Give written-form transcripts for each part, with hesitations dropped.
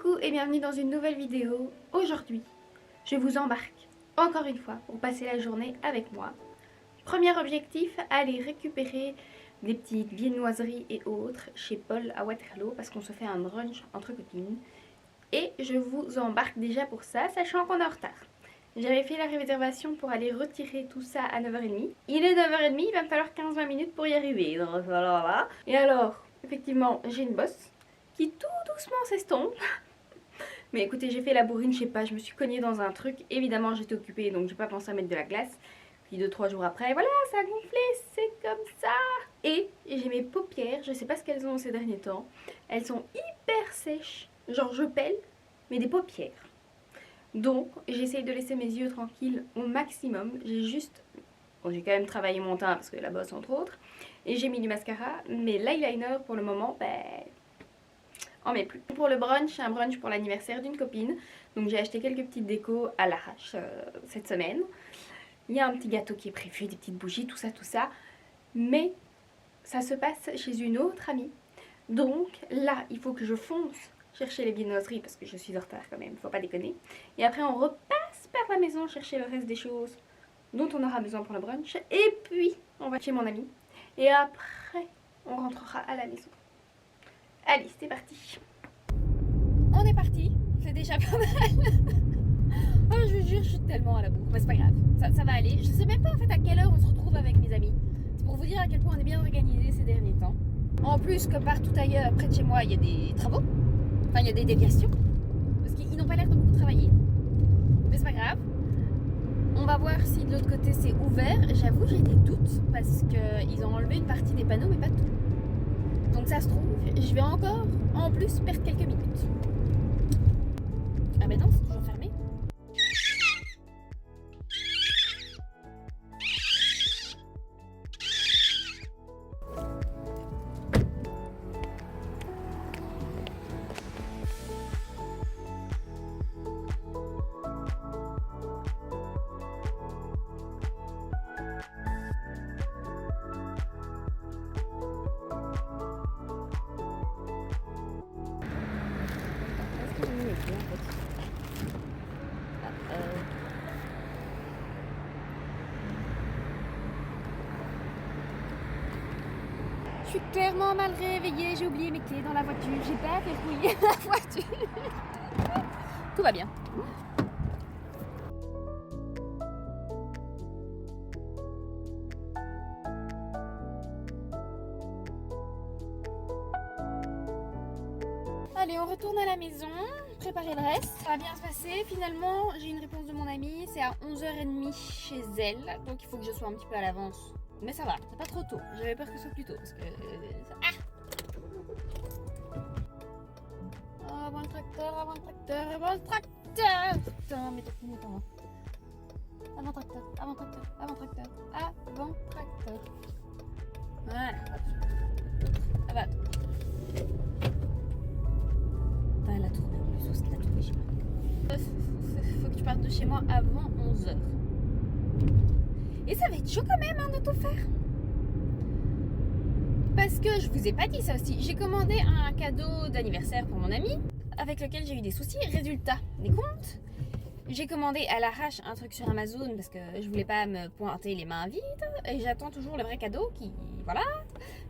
Coucou et bienvenue dans une nouvelle vidéo. Aujourd'hui, je vous embarque encore une fois pour passer la journée avec moi. Premier objectif, aller récupérer des petites viennoiseries et autres chez Paul à Waterloo parce qu'on se fait un brunch entre copines. Et je vous embarque déjà pour ça, sachant qu'on est en retard. J'avais fait la réservation pour aller retirer tout ça à 9h30. Il est 9h30, il va me falloir 15-20 minutes pour y arriver. Donc voilà. Et alors, effectivement, j'ai une bosse qui tout doucement s'estompe. Mais écoutez, j'ai fait la bourrine, je sais pas, je me suis cognée dans un truc. Évidemment, j'étais occupée, donc j'ai pas pensé à mettre de la glace. Puis 2-3 jours après, voilà, ça a gonflé, c'est comme ça. Et j'ai mes paupières, je sais pas ce qu'elles ont ces derniers temps. Elles sont hyper sèches. Genre, je pèle, mais des paupières. Donc, j'essaye de laisser mes yeux tranquilles au maximum. J'ai juste... Bon, j'ai quand même travaillé mon teint, parce que la bosse, entre autres. Et j'ai mis du mascara, mais l'eyeliner, pour le moment, on met plus. Pour le brunch, un brunch pour l'anniversaire d'une copine. Donc j'ai acheté quelques petites décos à l'arrache cette semaine. Il y a un petit gâteau qui est prévu, des petites bougies, tout ça. Mais ça se passe chez une autre amie. Donc là, il faut que je fonce chercher les viennoiseries parce que je suis en retard quand même, faut pas déconner. Et après on repasse par la maison chercher le reste des choses dont on aura besoin pour le brunch. Et puis on va chez mon amie. Et après, on rentrera à la maison. Allez, c'est parti. On est parti, c'est déjà pas mal. Oh, je vous jure, je suis tellement à la bourre. Mais c'est pas grave, ça va aller. Je sais même pas en fait à quelle heure on se retrouve avec mes amis. C'est pour vous dire à quel point on est bien organisé ces derniers temps. En plus, comme partout ailleurs, près de chez moi, il y a des travaux. Enfin, il y a des déviations. Parce qu'ils n'ont pas l'air de beaucoup travailler. Mais c'est pas grave. On va voir si de l'autre côté c'est ouvert. J'avoue, j'ai des doutes parce qu'ils ont enlevé une partie des panneaux, mais pas tout. Donc ça se trouve, je vais encore, en plus, perdre quelques minutes. Ah ben non, c'est toujours fermé. Je suis clairement mal réveillée, j'ai oublié mes clés dans la voiture, j'ai pas verrouillé la voiture. Tout va bien. Allez, on retourne à la maison, préparer le reste. Ça va bien se passer. Finalement, j'ai une réponse de mon amie. C'est à 11h30 chez elle. Donc il faut que je sois un petit peu à l'avance. Mais ça va, c'est pas trop tôt. J'avais peur que ce soit plus tôt. Parce que... avant le tracteur, avant le tracteur, avant le tracteur. Putain, mais t'as fini ton... Avant tracteur, avant tracteur, avant tracteur, avant tracteur. Voilà. Ah bah, elle a trouvé en plus, où est-ce qu'elle a trouvé, je sais pas. Faut que tu partes de chez moi avant 11h. Et ça va être chaud quand même hein, de tout faire. Parce que je vous ai pas dit ça aussi. J'ai commandé un cadeau d'anniversaire pour mon ami avec lequel j'ai eu des soucis. Résultat des comptes, j'ai commandé à l'arrache un truc sur Amazon parce que je voulais pas me pointer les mains vides. Et j'attends toujours le vrai cadeau qui, voilà,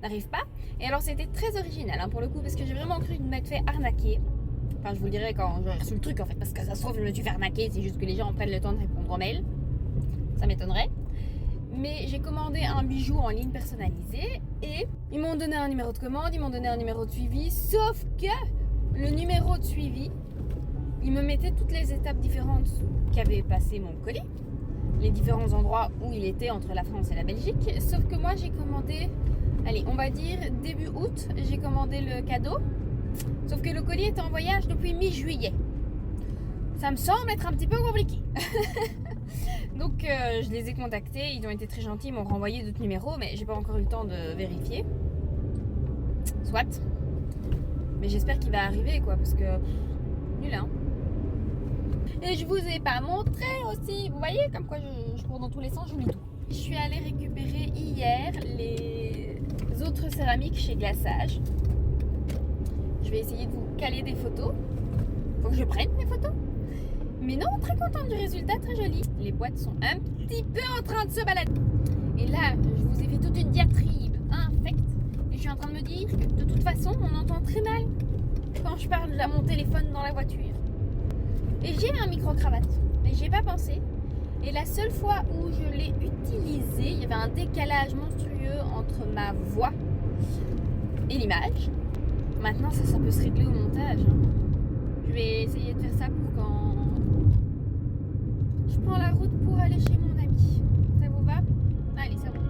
n'arrive pas. Et alors c'était très original hein, pour le coup parce que j'ai vraiment cru m'être fait arnaquer. Enfin, je vous le dirai quand j'aurai reçu le truc en fait, parce que ça se trouve, je me suis fait arnaquer, c'est juste que les gens prennent le temps de répondre aux mails. Ça m'étonnerait. Mais j'ai commandé un bijou en ligne personnalisé et ils m'ont donné un numéro de commande, ils m'ont donné un numéro de suivi, sauf que le numéro de suivi, il me mettait toutes les étapes différentes qu'avait passé mon colis, les différents endroits où il était entre la France et la Belgique, sauf que moi j'ai commandé, allez, on va dire début août, j'ai commandé le cadeau. Sauf que le colis était en voyage depuis mi-juillet. Ça me semble être un petit peu compliqué. Donc je les ai contactés, ils ont été très gentils, ils m'ont renvoyé d'autres numéros, mais j'ai pas encore eu le temps de vérifier. Soit. Mais j'espère qu'il va arriver quoi, parce que nul hein. Et je vous ai pas montré aussi, vous voyez comme quoi je cours dans tous les sens, j'oublie tout. Je suis allée récupérer hier les autres céramiques chez Glaçage. Je vais essayer de vous caler des photos. faut que je prenne mes photos. Mais non, très contente du résultat, très joli. Les boîtes sont un petit peu en train de se balader. Et là, je vous ai fait toute une diatribe infecte. Et je suis en train de me dire que de toute façon, on entend très mal quand je parle à mon téléphone dans la voiture. Et j'ai un micro-cravate, mais j'y ai pas pensé. Et la seule fois où je l'ai utilisé, il y avait un décalage monstrueux entre ma voix et l'image. Maintenant, ça peut se régler au montage. Je vais essayer de faire ça pour quand je prends la route pour aller chez mon ami. Ça vous va? Allez, ça va.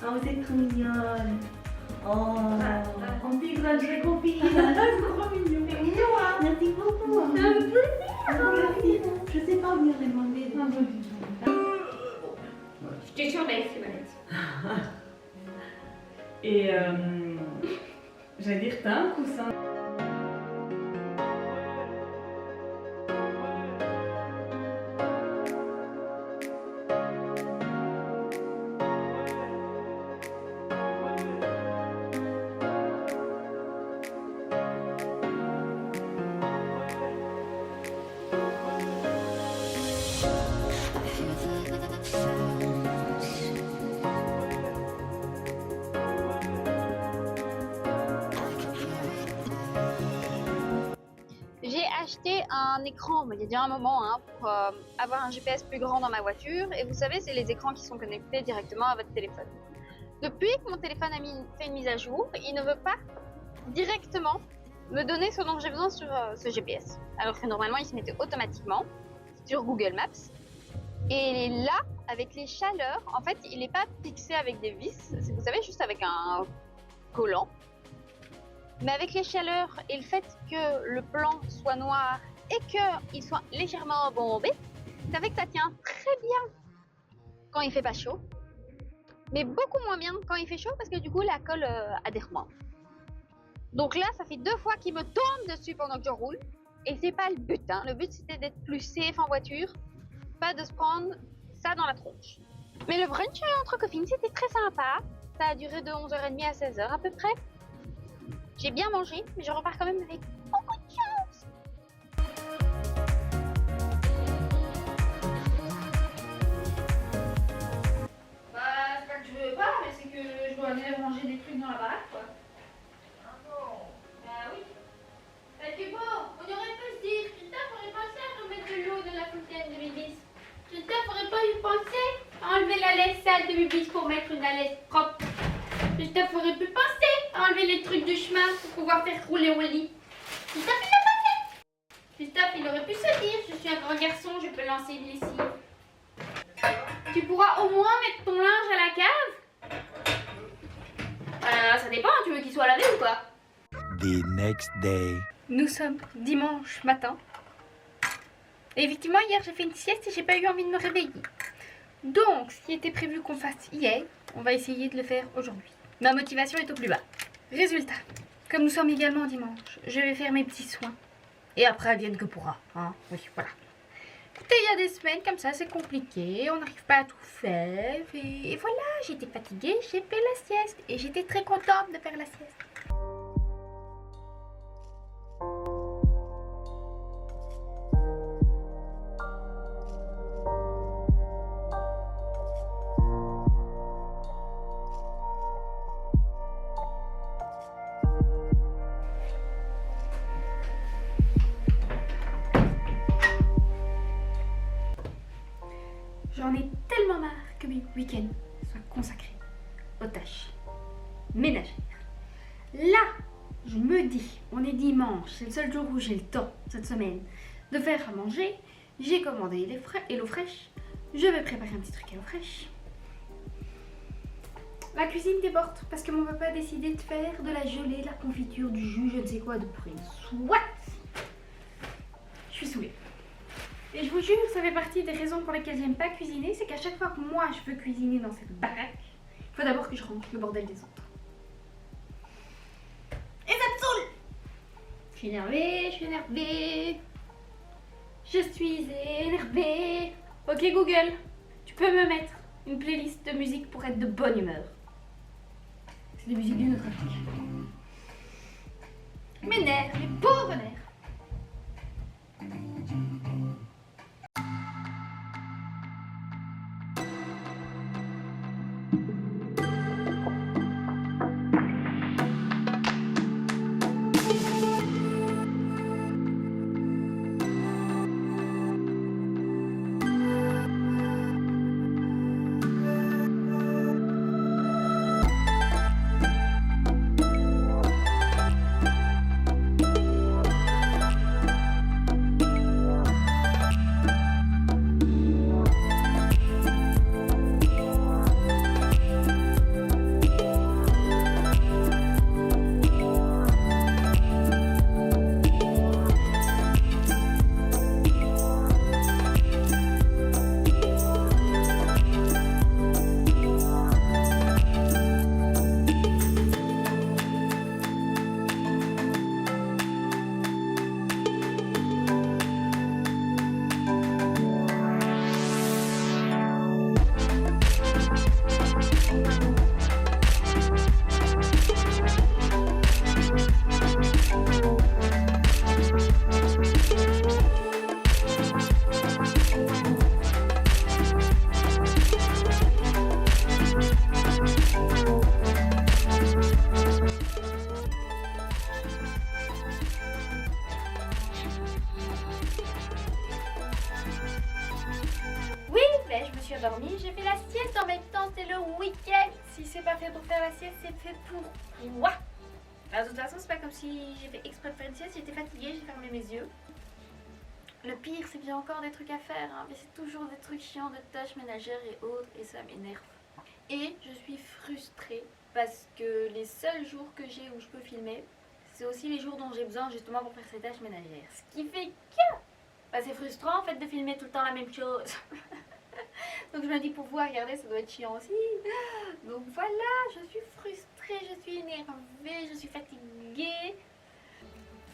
Ah, vous êtes trop mignonne. Oh, on dit que je copine. C'est trop mignon. C'est mignon, hein. Merci beaucoup. Merci. Je sais pas où lui demander. Je te surveille, Simonette. Et j'allais dire, t'as un coussin. J'ai acheté un écran, mais il y a déjà un moment, pour avoir un GPS plus grand dans ma voiture. Et vous savez, c'est les écrans qui sont connectés directement à votre téléphone. Depuis que mon téléphone a fait une mise à jour, il ne veut pas directement me donner ce dont j'ai besoin sur ce GPS. Alors que normalement, il se mettait automatiquement sur Google Maps. Et là, avec les chaleurs, en fait, il n'est pas fixé avec des vis, vous savez, juste avec un collant. Mais avec les chaleurs et le fait que le plan soit noir et qu'il soit légèrement bombé, ça fait que ça tient très bien quand il fait pas chaud, mais beaucoup moins bien quand il fait chaud parce que du coup la colle adhère moins. Donc là, ça fait 2 fois qu'il me tombe dessus pendant que je roule et c'est pas le but. Le but c'était d'être plus safe en voiture, pas de se prendre ça dans la tronche. Mais le brunch entre copines, c'était très sympa. Ça a duré de 11h30 à 16h à peu près. J'ai bien mangé, mais je repars quand même avec beaucoup de chance. Bah, c'est pas que je veux pas, mais c'est que je dois aller ranger des trucs dans la baraque, quoi. Ah non. Bah oui. Bah, tu vois, on aurait pu se dire, Christophe aurait pensé à remettre de l'eau dans la fontaine de Bibis. Christophe aurait pas eu pensé à enlever la laisse sale de Bibis pour mettre une laisse propre. Christophe aurait pu penser à enlever les trucs du chemin pour pouvoir faire rouler au lit. Christophe, il l'a pas fait. Christophe, il aurait pu se dire, je suis un grand garçon, je peux lancer une lessive. Tu pourras au moins mettre ton linge à la cave. Ça dépend, tu veux qu'il soit lavé ou quoi? The next day. Nous sommes dimanche matin. Et effectivement, hier j'ai fait une sieste et j'ai pas eu envie de me réveiller. Donc, ce qui était prévu qu'on fasse hier, on va essayer de le faire aujourd'hui. Ma motivation est au plus bas. Résultat, comme nous sommes également dimanche, je vais faire mes petits soins. Et après, advienne que pourra. Oui, voilà. Et il y a des semaines comme ça, c'est compliqué, on n'arrive pas à tout faire. Et voilà, j'étais fatiguée, j'ai fait la sieste. Et j'étais très contente de faire la sieste. J'en ai tellement marre que mes week-ends soient consacrés aux tâches ménagères. Là, je me dis, on est dimanche, c'est le seul jour où j'ai le temps cette semaine de faire à manger. J'ai commandé l'eau fraîche. Je vais préparer un petit truc à l'eau fraîche. La cuisine déborde parce que mon papa a décidé de faire de la gelée, de la confiture, du jus, je ne sais quoi de prunes. Soit. Je suis saoulée. Et je vous jure, ça fait partie des raisons pour lesquelles j'aime pas cuisiner, c'est qu'à chaque fois que moi je veux cuisiner dans cette baraque, il faut d'abord que je range le bordel des autres. Et ça me saoule! Je suis énervée, je suis énervée. Je suis énervée. Ok Google, tu peux me mettre une playlist de musique pour être de bonne humeur. C'est des musiques du narcotique. Mes nerfs, mes pauvres nerfs. Endormie, j'ai fait la sieste en même temps, c'est le week-end. Si c'est pas fait pour faire la sieste, c'est fait pour quoi? De toute façon, c'est pas comme si j'ai fait exprès de faire une sieste, j'étais fatiguée, j'ai fermé mes yeux. Le pire, c'est qu'il y a encore des trucs à faire, hein, mais c'est toujours des trucs chiants, de tâches ménagères et autres, et ça m'énerve. Et je suis frustrée parce que les seuls jours que j'ai où je peux filmer, c'est aussi les jours dont j'ai besoin justement pour faire ces tâches ménagères. Ce qui fait que c'est frustrant en fait de filmer tout le temps la même chose. Donc je me dis pour vous regarder ça doit être chiant aussi. Donc voilà, je suis frustrée, je suis énervée, je suis fatiguée.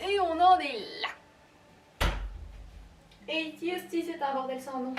Et on en est là. Et ici aussi c'est un bordel sans nom.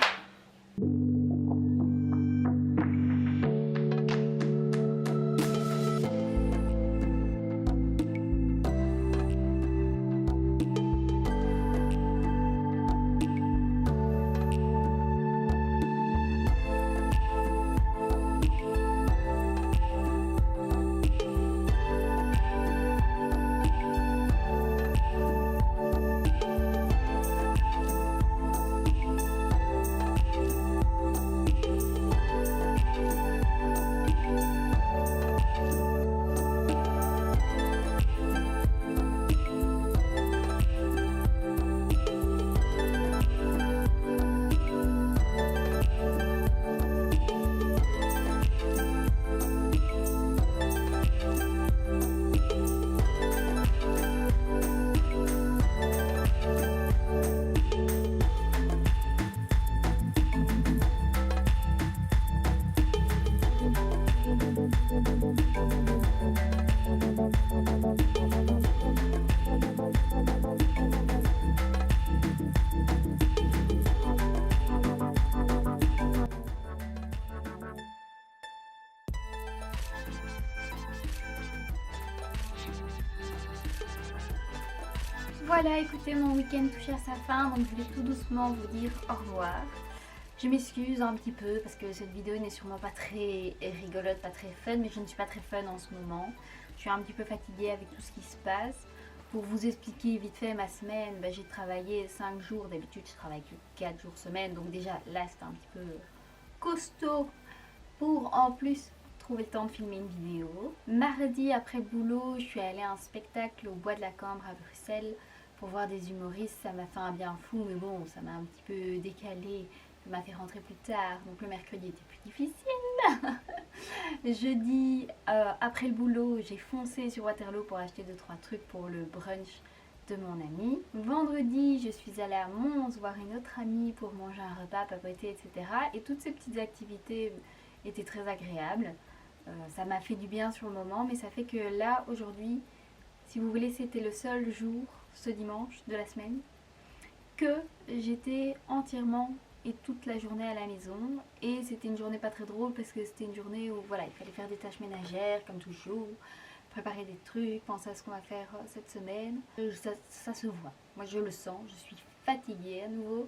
Voilà, écoutez, mon week-end touche à sa fin, donc je voulais tout doucement vous dire au revoir. Je m'excuse un petit peu parce que cette vidéo n'est sûrement pas très rigolote, pas très fun, mais je ne suis pas très fun en ce moment. Je suis un petit peu fatiguée avec tout ce qui se passe. Pour vous expliquer vite fait ma semaine, j'ai travaillé 5 jours, d'habitude je travaille que 4 jours semaine, donc déjà là c'était un petit peu costaud pour en plus trouver le temps de filmer une vidéo. Mardi après le boulot, je suis allée à un spectacle au Bois de la Cambre à Bruxelles pour voir des humoristes. Ça m'a fait un bien fou, mais bon, ça m'a un petit peu décalé. Ça m'a fait rentrer plus tard, donc le mercredi était plus difficile. Jeudi, après le boulot, j'ai foncé sur Waterloo pour acheter 2-3 trucs pour le brunch de mon ami. Vendredi, je suis allée à Mons voir une autre amie pour manger un repas, papoter, etc. Et toutes ces petites activités étaient très agréables. Ça m'a fait du bien sur le moment, mais ça fait que là, aujourd'hui, si vous voulez, c'était le seul jour, ce dimanche de la semaine, que j'étais entièrement et toute la journée à la maison. Et c'était une journée pas très drôle parce que c'était une journée où voilà, il fallait faire des tâches ménagères comme toujours, préparer des trucs, penser à ce qu'on va faire cette semaine. Ça se voit, moi je le sens, je suis fatiguée à nouveau.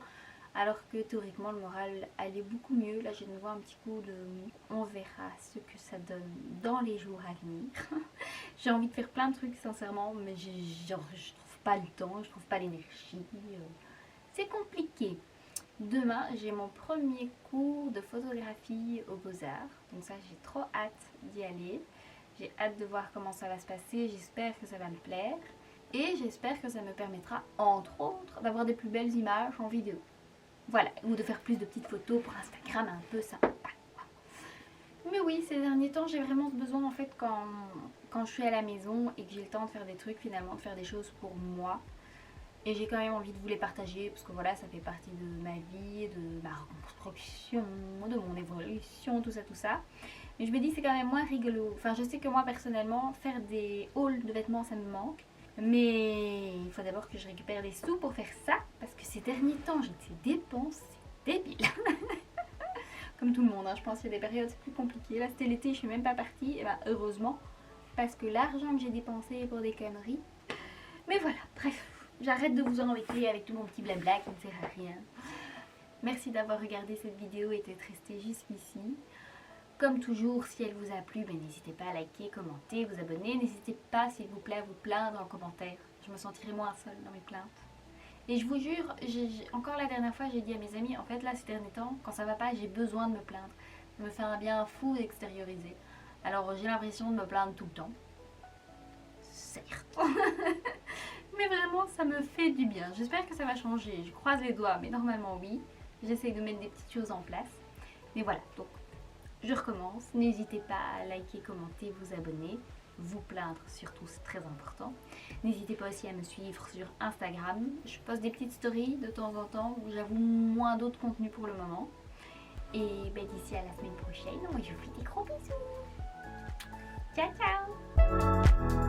Alors que théoriquement le moral allait beaucoup mieux. Là j'ai de nouveau un petit coup de mou. On verra ce que ça donne dans les jours à venir. J'ai envie de faire plein de trucs sincèrement, mais je trouve pas le temps, je trouve pas l'énergie. C'est compliqué. Demain j'ai mon premier cours de photographie aux Beaux-Arts. Donc ça j'ai trop hâte d'y aller. J'ai hâte de voir comment ça va se passer. J'espère que ça va me plaire. Et j'espère que ça me permettra entre autres d'avoir des plus belles images en vidéo. Voilà, ou de faire plus de petites photos pour Instagram un peu sympa. Mais oui, ces derniers temps, j'ai vraiment ce besoin en fait quand je suis à la maison et que j'ai le temps de faire des trucs, finalement, de faire des choses pour moi. Et j'ai quand même envie de vous les partager parce que voilà, ça fait partie de ma vie, de ma reconstruction, de mon évolution, tout ça. Mais je me dis c'est quand même moins rigolo. Enfin, je sais que moi personnellement, faire des hauls de vêtements, ça me manque. Mais il faut d'abord que je récupère des sous pour faire ça, parce que ces derniers temps j'étais dépensée, débile. Comme tout le monde, hein, je pense qu'il y a des périodes plus compliquées. Là c'était l'été, je suis même pas partie, et heureusement, parce que l'argent que j'ai dépensé pour des conneries. Mais voilà, bref, j'arrête de vous embêter avec tout mon petit blabla qui ne sert à rien. Merci d'avoir regardé cette vidéo et d'être resté jusqu'ici. Comme toujours, si elle vous a plu, n'hésitez pas à liker, commenter, vous abonner. N'hésitez pas, s'il vous plaît, à vous plaindre en commentaire. Je me sentirai moins seule dans mes plaintes. Et je vous jure, encore la dernière fois, j'ai dit à mes amis, en fait là, ces derniers temps, quand ça va pas, j'ai besoin de me plaindre. Ça me fait un bien fou d'extérioriser. Alors j'ai l'impression de me plaindre tout le temps. Certes. Mais vraiment, ça me fait du bien. J'espère que ça va changer. Je croise les doigts, mais normalement oui. J'essaye de mettre des petites choses en place. Mais voilà, donc je recommence. N'hésitez pas à liker, commenter, vous abonner, vous plaindre surtout, c'est très important. N'hésitez pas aussi à me suivre sur Instagram. Je poste des petites stories de temps en temps où j'avoue moins d'autres contenus pour le moment. Et d'ici à la semaine prochaine, moi je vous fais des gros bisous. Ciao ciao.